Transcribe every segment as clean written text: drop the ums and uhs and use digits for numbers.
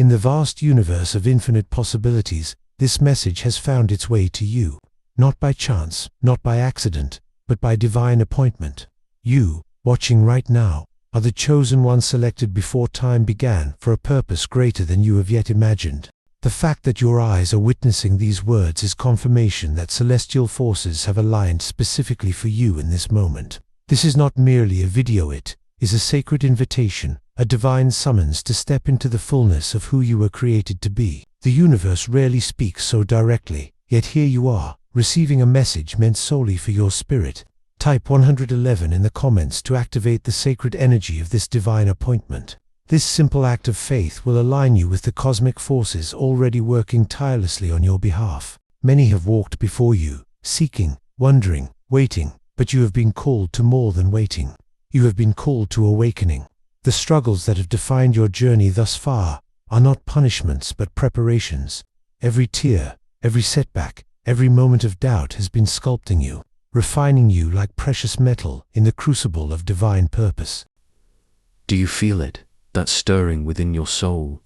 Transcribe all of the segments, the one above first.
In the vast universe of infinite possibilities, this message has found its way to you. Not by chance, not by accident, but by divine appointment. You, watching right now, are the chosen one selected before time began for a purpose greater than you have yet imagined. The fact that your eyes are witnessing these words is confirmation that celestial forces have aligned specifically for you in this moment. This is not merely a video, it is a sacred invitation, a divine summons to step into the fullness of who you were created to be. The universe rarely speaks so directly, yet here you are, receiving a message meant solely for your spirit. Type 111 in the comments to activate the sacred energy of this divine appointment. This simple act of faith will align you with the cosmic forces already working tirelessly on your behalf. Many have walked before you, seeking, wondering, waiting, but you have been called to more than waiting. You have been called to awakening. The struggles that have defined your journey thus far are not punishments but preparations. Every tear, every setback, every moment of doubt has been sculpting you, refining you like precious metal in the crucible of divine purpose. Do you feel it, that stirring within your soul,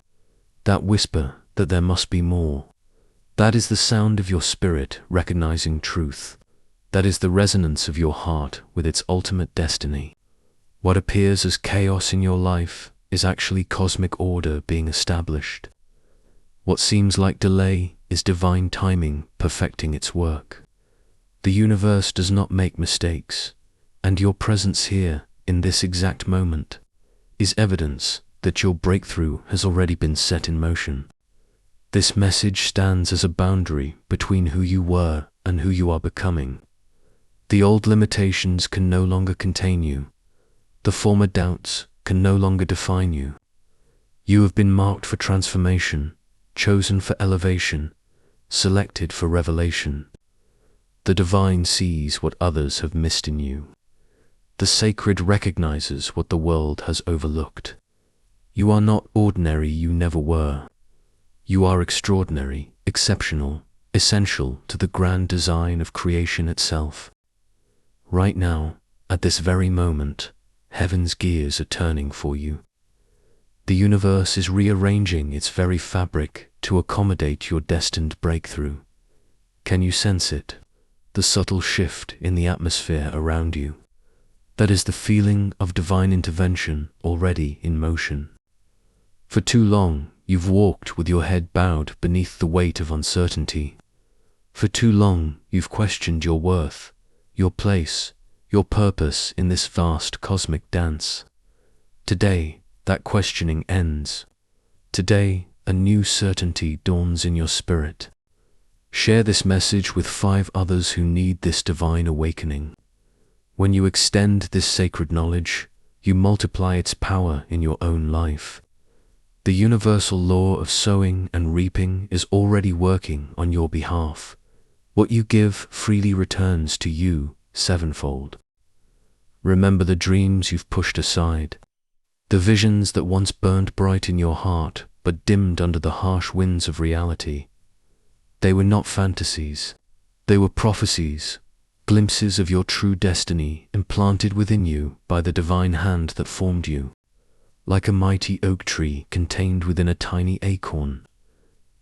that whisper that there must be more? That is the sound of your spirit recognizing truth. That is the resonance of your heart with its ultimate destiny. What appears as chaos in your life is actually cosmic order being established. What seems like delay is divine timing perfecting its work. The universe does not make mistakes, and your presence here, in this exact moment, is evidence that your breakthrough has already been set in motion. This message stands as a boundary between who you were and who you are becoming. The old limitations can no longer contain you. The former doubts can no longer define you. You have been marked for transformation, chosen for elevation, selected for revelation. The divine sees what others have missed in you. The sacred recognizes what the world has overlooked. You are not ordinary, you never were. You are extraordinary, exceptional, essential to the grand design of creation itself. Right now, at this very moment, heaven's gears are turning for you. The universe is rearranging its very fabric to accommodate your destined breakthrough. Can you sense it? The subtle shift in the atmosphere around you. That is the feeling of divine intervention already in motion. For too long, you've walked with your head bowed beneath the weight of uncertainty. For too long, you've questioned your worth, your place, your purpose in this vast cosmic dance. Today, that questioning ends. Today, a new certainty dawns in your spirit. Share this message with 5 others who need this divine awakening. When you extend this sacred knowledge, you multiply its power in your own life. The universal law of sowing and reaping is already working on your behalf. What you give freely returns to you sevenfold. Remember the dreams you've pushed aside, the visions that once burned bright in your heart but dimmed under the harsh winds of reality. They were not fantasies, they were prophecies, glimpses of your true destiny implanted within you by the divine hand that formed you. Like a mighty oak tree contained within a tiny acorn,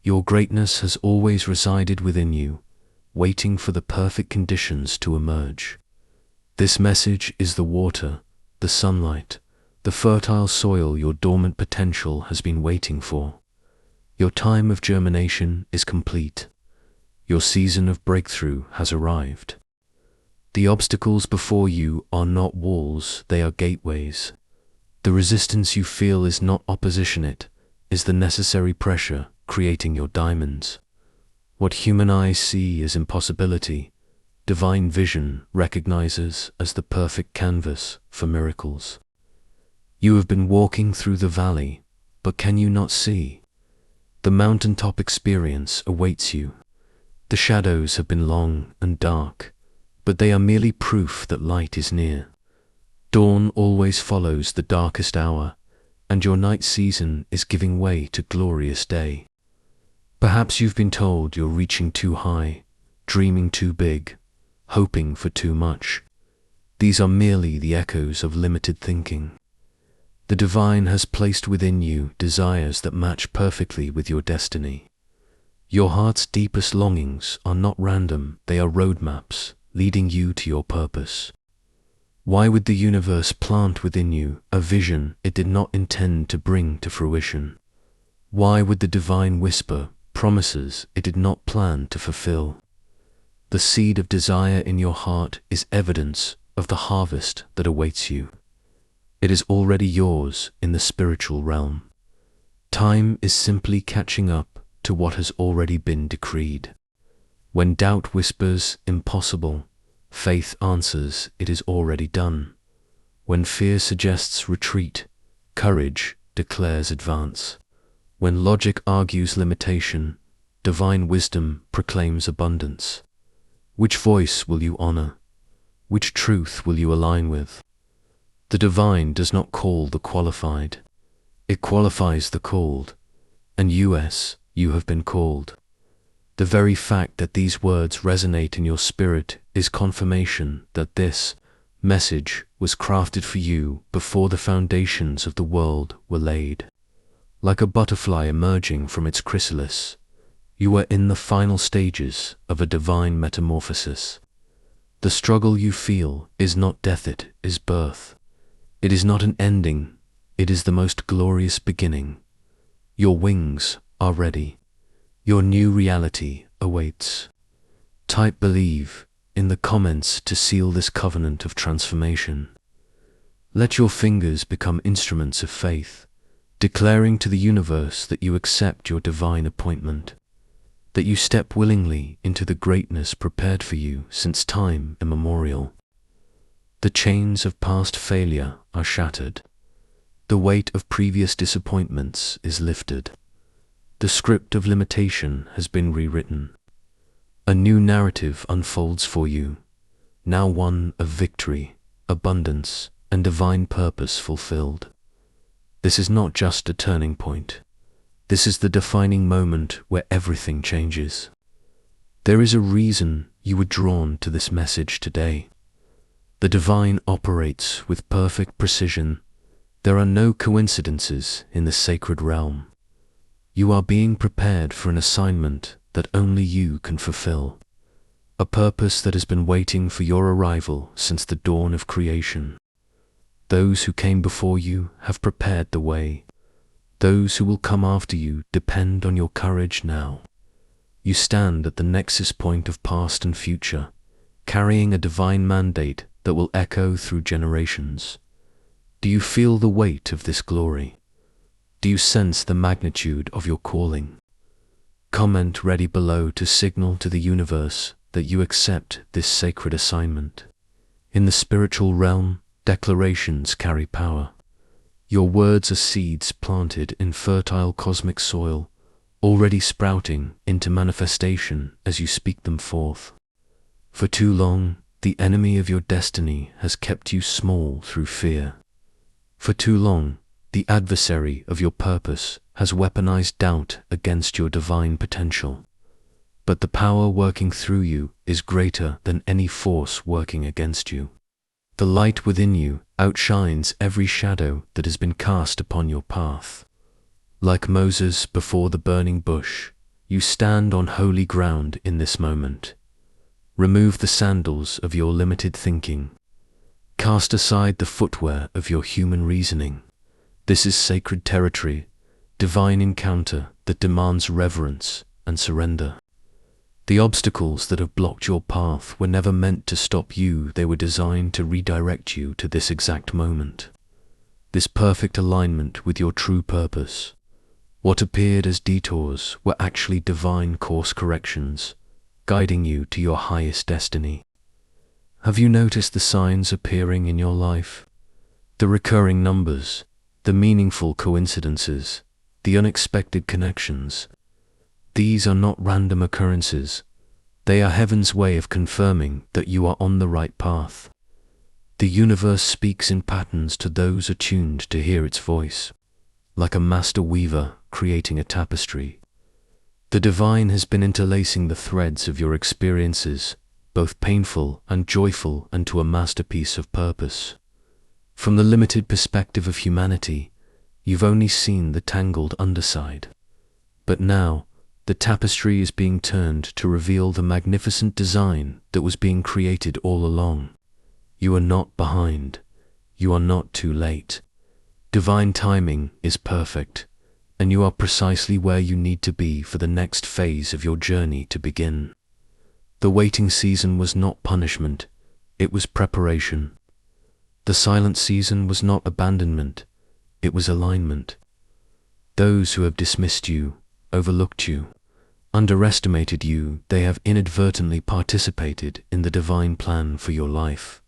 your greatness has always resided within you, waiting for the perfect conditions to emerge. This message is the water, the sunlight, the fertile soil your dormant potential has been waiting for. Your time of germination is complete. Your season of breakthrough has arrived. The obstacles before you are not walls, they are gateways. The resistance you feel is not opposition, it is the necessary pressure creating your diamonds. What human eyes see as impossibility, divine vision recognizes as the perfect canvas for miracles. You have been walking through the valley, but can you not see? The mountaintop experience awaits you. The shadows have been long and dark, but they are merely proof that light is near. Dawn always follows the darkest hour, and your night season is giving way to glorious day. Perhaps you've been told you're reaching too high, dreaming too big, hoping for too much. These are merely the echoes of limited thinking. The divine has placed within you desires that match perfectly with your destiny. Your heart's deepest longings are not random, they are roadmaps leading you to your purpose. Why would the universe plant within you a vision it did not intend to bring to fruition? Why would the divine whisper promises it did not plan to fulfill? The seed of desire in your heart is evidence of the harvest that awaits you. It is already yours in the spiritual realm. Time is simply catching up to what has already been decreed. When doubt whispers impossible, faith answers it is already done. When fear suggests retreat, courage declares advance. When logic argues limitation, divine wisdom proclaims abundance. Which voice will you honor? Which truth will you align with? The divine does not call the qualified. It qualifies the called. And you have been called. The very fact that these words resonate in your spirit is confirmation that this message was crafted for you before the foundations of the world were laid. Like a butterfly emerging from its chrysalis, you are in the final stages of a divine metamorphosis. The struggle you feel is not death, it is birth. It is not an ending, it is the most glorious beginning. Your wings are ready. Your new reality awaits. Type believe in the comments to seal this covenant of transformation. Let your fingers become instruments of faith, declaring to the universe that you accept your divine appointment, that you step willingly into the greatness prepared for you since time immemorial. The chains of past failure are shattered. The weight of previous disappointments is lifted. The script of limitation has been rewritten. A new narrative unfolds for you, now one of victory, abundance, and divine purpose fulfilled. This is not just a turning point. This is the defining moment where everything changes. There is a reason you were drawn to this message today. The divine operates with perfect precision. There are no coincidences in the sacred realm. You are being prepared for an assignment that only you can fulfill. A purpose that has been waiting for your arrival since the dawn of creation. Those who came before you have prepared the way. Those who will come after you depend on your courage now. You stand at the nexus point of past and future, carrying a divine mandate that will echo through generations. Do you feel the weight of this glory? Do you sense the magnitude of your calling? Comment ready below to signal to the universe that you accept this sacred assignment. In the spiritual realm, declarations carry power. Your words are seeds planted in fertile cosmic soil, already sprouting into manifestation as you speak them forth. For too long, the enemy of your destiny has kept you small through fear. For too long, the adversary of your purpose has weaponized doubt against your divine potential. But the power working through you is greater than any force working against you. The light within you outshines every shadow that has been cast upon your path. Like Moses before the burning bush, you stand on holy ground in this moment. Remove the sandals of your limited thinking. Cast aside the footwear of your human reasoning. This is sacred territory, divine encounter that demands reverence and surrender. The obstacles that have blocked your path were never meant to stop you, they were designed to redirect you to this exact moment. This perfect alignment with your true purpose. What appeared as detours were actually divine course corrections, guiding you to your highest destiny. Have you noticed the signs appearing in your life? The recurring numbers, the meaningful coincidences, the unexpected connections. These are not random occurrences. They are heaven's way of confirming that you are on the right path. The universe speaks in patterns to those attuned to hear its voice, like a master weaver creating a tapestry. The divine has been interlacing the threads of your experiences, both painful and joyful, into a masterpiece of purpose. From the limited perspective of humanity, you've only seen the tangled underside. But now, the tapestry is being turned to reveal the magnificent design that was being created all along. You are not behind. You are not too late. Divine timing is perfect, and you are precisely where you need to be for the next phase of your journey to begin. The waiting season was not punishment, it was preparation. The silent season was not abandonment, it was alignment. Those who have dismissed you, overlooked you, underestimated you, they have inadvertently participated in the divine plan for your life.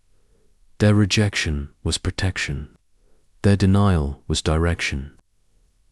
Their rejection was protection. Their denial was direction.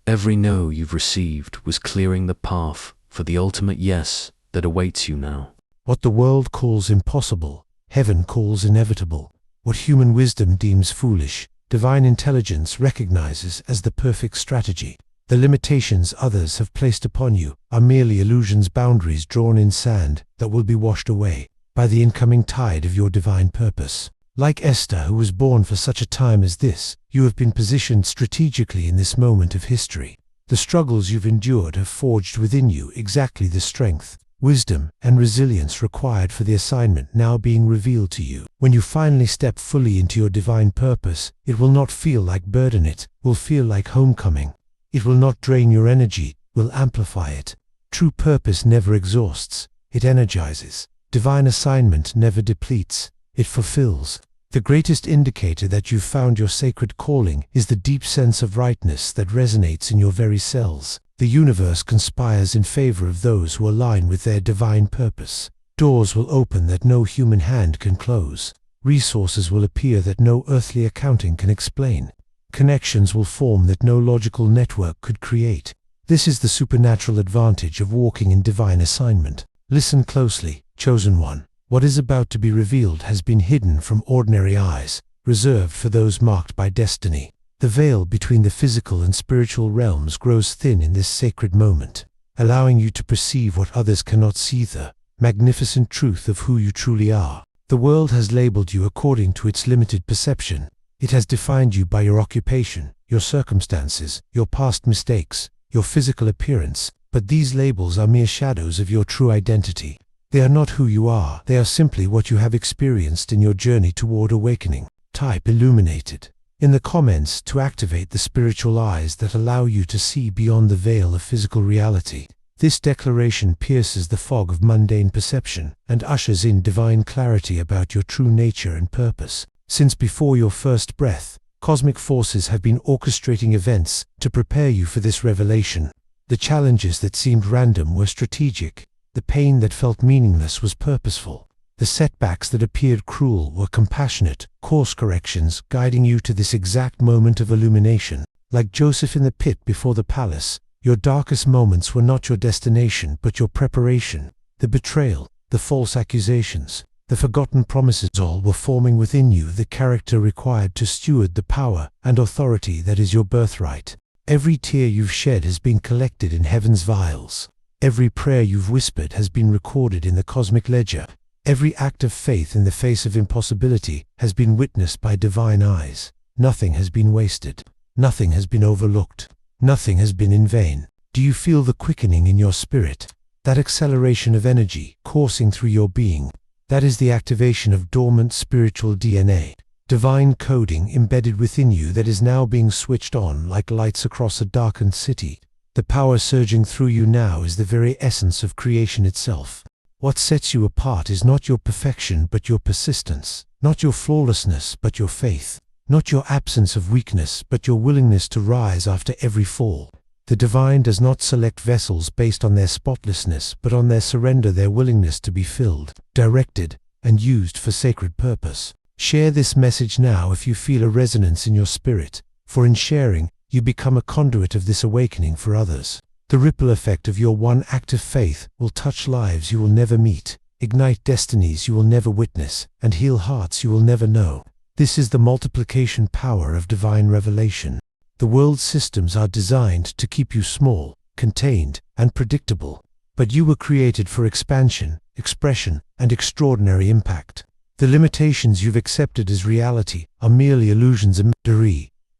Every no you've received was clearing the path for the ultimate yes that awaits you now. What the world calls impossible, heaven calls inevitable. What human wisdom deems foolish, divine intelligence recognizes as the perfect strategy. The limitations others have placed upon you are merely illusions, boundaries drawn in sand that will be washed away by the incoming tide of your divine purpose. Like Esther, who was born for such a time as this, you have been positioned strategically in this moment of history. The struggles you've endured have forged within you exactly the strength, wisdom, and resilience required for the assignment now being revealed to you. When you finally step fully into your divine purpose, it will not feel like burden, it will feel like homecoming. It will not drain your energy, will amplify it. True purpose never exhausts, it energizes. Divine assignment never depletes, it fulfills. The greatest indicator that you've found your sacred calling is the deep sense of rightness that resonates in your very cells. The universe conspires in favor of those who align with their divine purpose. Doors will open that no human hand can close. Resources will appear that no earthly accounting can explain. Connections will form that no logical network could create. This is the supernatural advantage of walking in divine assignment. Listen closely, chosen one. What is about to be revealed has been hidden from ordinary eyes, reserved for those marked by destiny. The veil between the physical and spiritual realms grows thin in this sacred moment, allowing you to perceive what others cannot see, the magnificent truth of who you truly are. The world has labeled you according to its limited perception. It has defined you by your occupation, your circumstances, your past mistakes, your physical appearance, but these labels are mere shadows of your true identity. They are not who you are, they are simply what you have experienced in your journey toward awakening. Type illuminated in the comments to activate the spiritual eyes that allow you to see beyond the veil of physical reality. This declaration pierces the fog of mundane perception and ushers in divine clarity about your true nature and purpose. Since before your first breath, cosmic forces have been orchestrating events to prepare you for this revelation. The challenges that seemed random were strategic. The pain that felt meaningless was purposeful. The setbacks that appeared cruel were compassionate, course corrections guiding you to this exact moment of illumination. Like Joseph in the pit before the palace, your darkest moments were not your destination but your preparation. The betrayal, the false accusations, the forgotten promises, all were forming within you the character required to steward the power and authority that is your birthright. Every tear you've shed has been collected in heaven's vials. Every prayer you've whispered has been recorded in the cosmic ledger. Every act of faith in the face of impossibility has been witnessed by divine eyes. Nothing has been wasted. Nothing has been overlooked. Nothing has been in vain. Do you feel the quickening in your spirit? That acceleration of energy coursing through your being? That is the activation of dormant spiritual DNA. Divine coding embedded within you that is now being switched on like lights across a darkened city. The power surging through you now is the very essence of creation itself. What sets you apart is not your perfection but your persistence, not your flawlessness but your faith, not your absence of weakness but your willingness to rise after every fall. The divine does not select vessels based on their spotlessness but on their surrender, their willingness to be filled, directed, and used for sacred purpose. Share this message now if you feel a resonance in your spirit, for in sharing, you become a conduit of this awakening for others. The ripple effect of your one act of faith will touch lives you will never meet, ignite destinies you will never witness, and heal hearts you will never know. This is the multiplication power of divine revelation. The world's systems are designed to keep you small, contained, and predictable, but you were created for expansion, expression, and extraordinary impact. The limitations you've accepted as reality are merely illusions and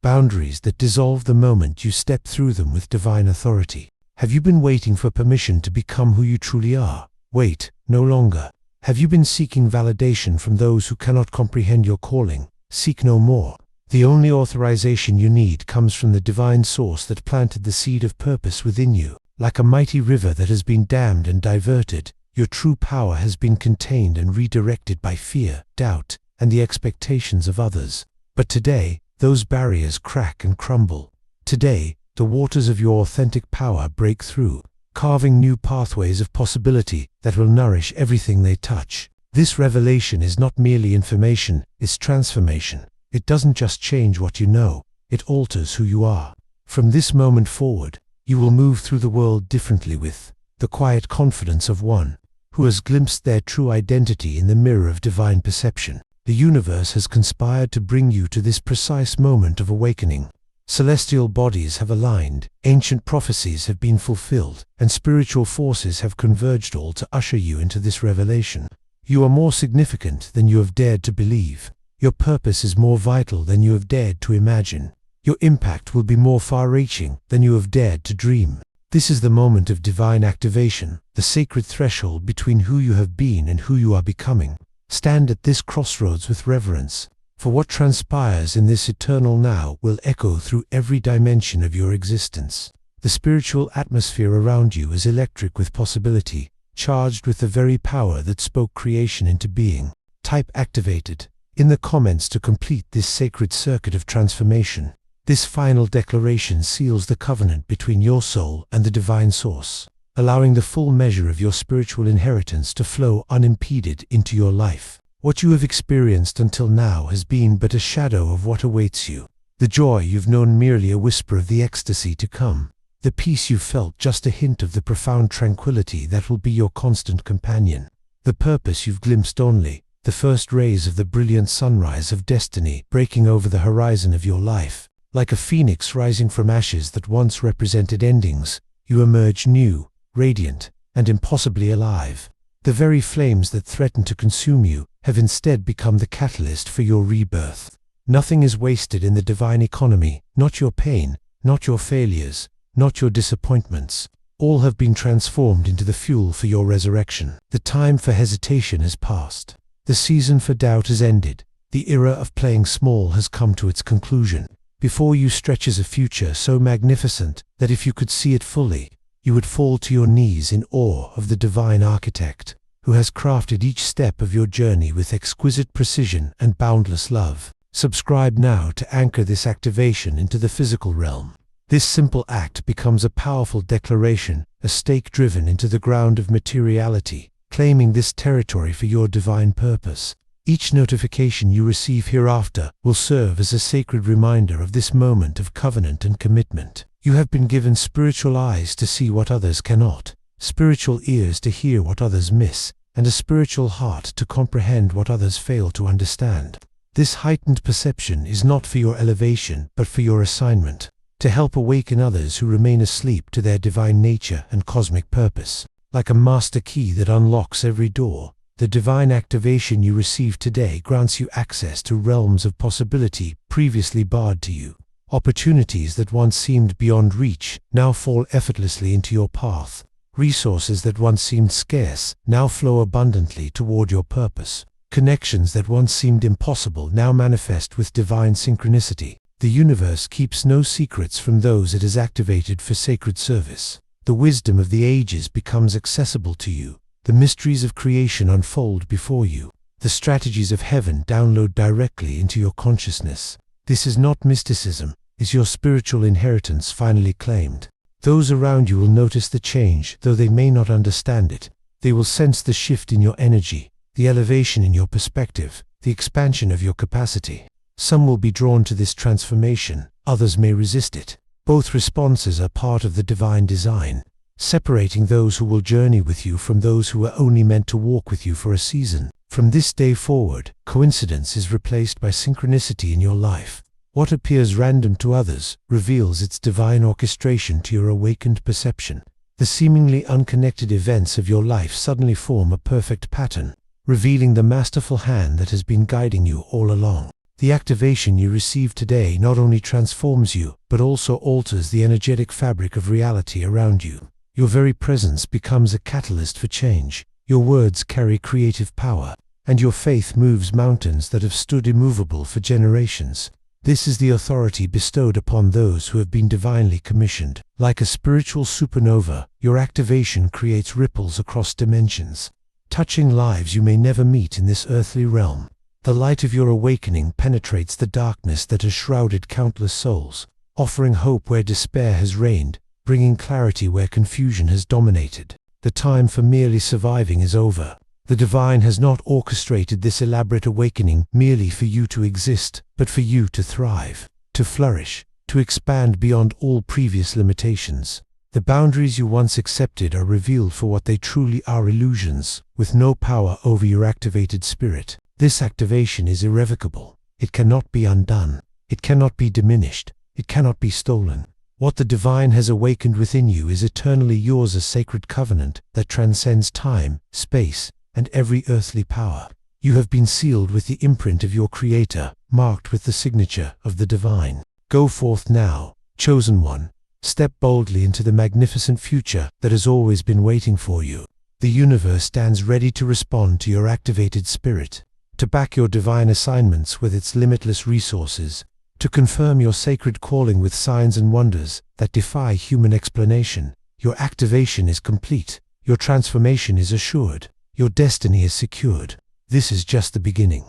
boundaries that dissolve the moment you step through them with divine authority. Have you been waiting for permission to become who you truly are? Wait, no longer. Have you been seeking validation from those who cannot comprehend your calling? Seek no more. The only authorization you need comes from the divine source that planted the seed of purpose within you. Like a mighty river that has been dammed and diverted, your true power has been contained and redirected by fear, doubt, and the expectations of others. But today, those barriers crack and crumble. Today, the waters of your authentic power break through, carving new pathways of possibility that will nourish everything they touch. This revelation is not merely information, it's transformation. It doesn't just change what you know, it alters who you are. From this moment forward, you will move through the world differently with the quiet confidence of one who has glimpsed their true identity in the mirror of divine perception. The universe has conspired to bring you to this precise moment of awakening. Celestial bodies have aligned, ancient prophecies have been fulfilled, and spiritual forces have converged all to usher you into this revelation. You are more significant than you have dared to believe. Your purpose is more vital than you have dared to imagine. Your impact will be more far-reaching than you have dared to dream. This is the moment of divine activation, the sacred threshold between who you have been and who you are becoming. Stand at this crossroads with reverence, for what transpires in this eternal now will echo through every dimension of your existence. The spiritual atmosphere around you is electric with possibility, charged with the very power that spoke creation into being. Type activated in the comments to complete this sacred circuit of transformation. This final declaration seals the covenant between your soul and the divine source, allowing the full measure of your spiritual inheritance to flow unimpeded into your life. What you have experienced until now has been but a shadow of what awaits you. The joy you've known merely a whisper of the ecstasy to come. The peace you've felt just a hint of the profound tranquility that will be your constant companion. The purpose you've glimpsed only the first rays of the brilliant sunrise of destiny breaking over the horizon of your life. Like a phoenix rising from ashes that once represented endings, you emerge new, radiant, and impossibly alive. The very flames that threatened to consume you have instead become the catalyst for your rebirth. Nothing is wasted in the divine economy, not your pain, not your failures, not your disappointments. All have been transformed into the fuel for your resurrection. The time for hesitation has passed. The season for doubt has ended. The era of playing small has come to its conclusion. Before you stretches a future so magnificent that if you could see it fully, you would fall to your knees in awe of the divine architect, who has crafted each step of your journey with exquisite precision and boundless love. Subscribe now to anchor this activation into the physical realm. This simple act becomes a powerful declaration, a stake driven into the ground of materiality, claiming this territory for your divine purpose. Each notification you receive hereafter will serve as a sacred reminder of this moment of covenant and commitment. You have been given spiritual eyes to see what others cannot, spiritual ears to hear what others miss, and a spiritual heart to comprehend what others fail to understand. This heightened perception is not for your elevation, but for your assignment, to help awaken others who remain asleep to their divine nature and cosmic purpose. Like a master key that unlocks every door, the divine activation you receive today grants you access to realms of possibility previously barred to you. Opportunities that once seemed beyond reach now fall effortlessly into your path. Resources that once seemed scarce now flow abundantly toward your purpose. Connections that once seemed impossible now manifest with divine synchronicity. The universe keeps no secrets from those it has activated for sacred service. The wisdom of the ages becomes accessible to you. The mysteries of creation unfold before you. The strategies of heaven download directly into your consciousness. This is not mysticism, it's your spiritual inheritance finally claimed. Those around you will notice the change, though they may not understand it. They will sense the shift in your energy, the elevation in your perspective, the expansion of your capacity. Some will be drawn to this transformation, others may resist it. Both responses are part of the divine design, separating those who will journey with you from those who are only meant to walk with you for a season. From this day forward, coincidence is replaced by synchronicity in your life. What appears random to others reveals its divine orchestration to your awakened perception. The seemingly unconnected events of your life suddenly form a perfect pattern. revealing the masterful hand that has been guiding you all along. The activation you receive today not only transforms you, but also alters the energetic fabric of reality around you. Your very presence becomes a catalyst for change. Your words carry creative power, and your faith moves mountains that have stood immovable for generations. This is the authority bestowed upon those who have been divinely commissioned. Like a spiritual supernova, your activation creates ripples across dimensions, touching lives you may never meet in this earthly realm. The light of your awakening penetrates the darkness that has shrouded countless souls, offering hope where despair has reigned, bringing clarity where confusion has dominated. The time for merely surviving is over. The divine has not orchestrated this elaborate awakening merely for you to exist, but for you to thrive, to flourish, to expand beyond all previous limitations. The boundaries you once accepted are revealed for what they truly are: illusions, with no power over your activated spirit. This activation is irrevocable. It cannot be undone. It cannot be diminished. It cannot be stolen. What the divine has awakened within you is eternally yours, a sacred covenant that transcends time, space, and every earthly power. You have been sealed with the imprint of your Creator, marked with the signature of the divine. Go forth now, chosen one. Step boldly into the magnificent future that has always been waiting for you. The universe stands ready to respond to your activated spirit, to back your divine assignments with its limitless resources, to confirm your sacred calling with signs and wonders that defy human explanation. Your activation is complete. Your transformation is assured. Your destiny is secured. This is just the beginning.